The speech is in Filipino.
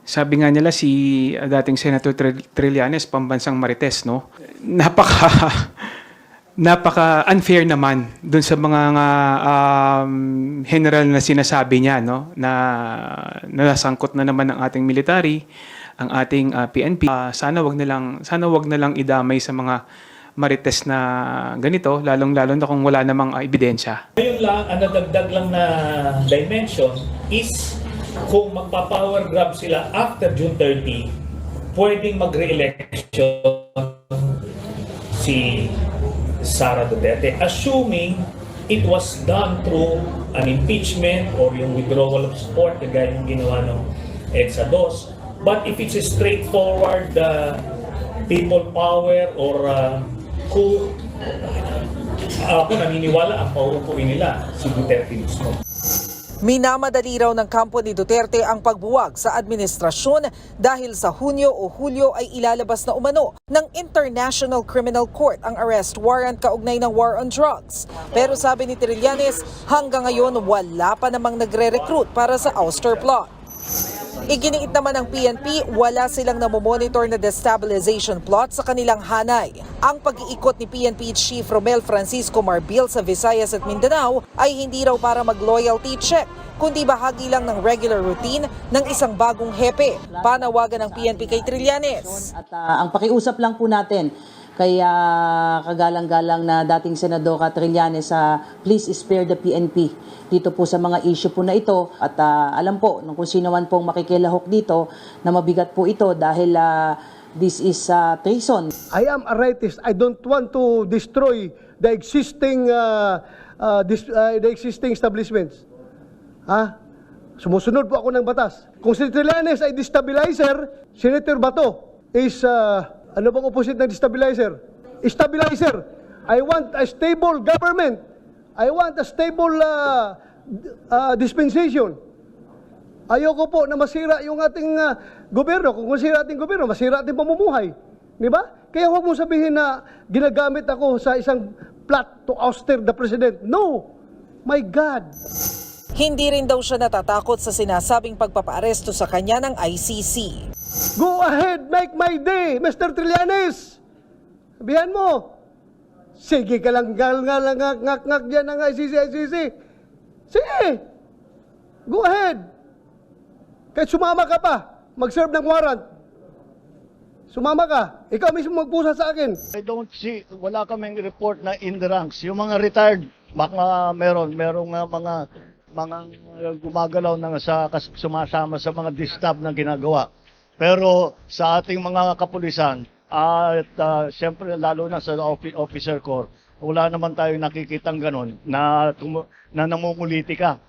Sabi nga nila si dating Senator Trillanes, pambansang Marites, no? Napaka unfair naman dun sa mga general na sinasabi niya, no? Na nasangkot na naman ang ating military, ang ating PNP. Sana wag na lang idamay sa mga Marites na ganito, lalong-lalo na kung wala namang ebidensya. Ngayon lang, ang nadagdag lang na dimension is kung magpa-power grab sila after June 30, pwedeng mag-re-election si Sara Duterte, assuming it was done through an impeachment or yung withdrawal of support, kagaya yung ginawa ng EDSA 2. But if it's a straightforward people power or coup, ako naniniwala ang pauupuin nila si Duterte mismo. Minamadali raw ng kampo ni Duterte ang pagbuwag sa administrasyon dahil sa Hunyo o Hulyo ay ilalabas na umano ng International Criminal Court ang arrest warrant kaugnay ng war on drugs. Pero sabi ni Trillanes, hanggang ngayon wala pa namang nagre-recruit para sa ouster plot. Iginiit naman ng PNP, wala silang namomonitor na destabilization plot sa kanilang hanay. Ang pag-iikot ni PNP Chief Romel Francisco Marbil sa Visayas at Mindanao ay hindi raw para mag-loyalty check, kundi bahagi lang ng regular routine ng isang bagong hepe. Panawagan ng PNP kay Trillanes. At ang pakiusap lang po natin kay kagalang-galang na dating Senadora Trillanes, please spare the PNP dito po sa mga issue po na ito. At alam po kung sino man pong makikilahok dito na mabigat po ito dahil this is treason. I am a rightist. I don't want to destroy the existing establishments. Sumusunod po ako ng batas. Kung si Trillanes ay destabilizer, Senator Bato is ano bang opposite ng destabilizer? Stabilizer. I want a stable government. I want a stable dispensation. Ayoko po na masira yung ating gobyerno. Kung masira ating gobyerno, masira ating pamumuhay. Di ba? Kaya huwag mong sabihin na ginagamit ako sa isang plot to ouster the president. No! My God! Hindi rin daw siya natatakot sa sinasabing pagpapaaresto sa kanya ng ICC. Go ahead, make my day, Mr. Trillanes! Sabihan mo, sige ka lang, ngak dyan ng ICC. Sige! Go ahead! Kahit sumama ka pa, mag-serve ng warrant. Sumama ka, ikaw mismo magpusa sa akin. I don't see, wala kaming report na in the ranks. Yung mga retired, baka merong mga gumagalaw na sumasama sa mga distab na ginagawa. Pero sa ating mga kapulisan, at siyempre lalo na sa officer corps, wala naman tayong nakikitang ganun na namumulitika.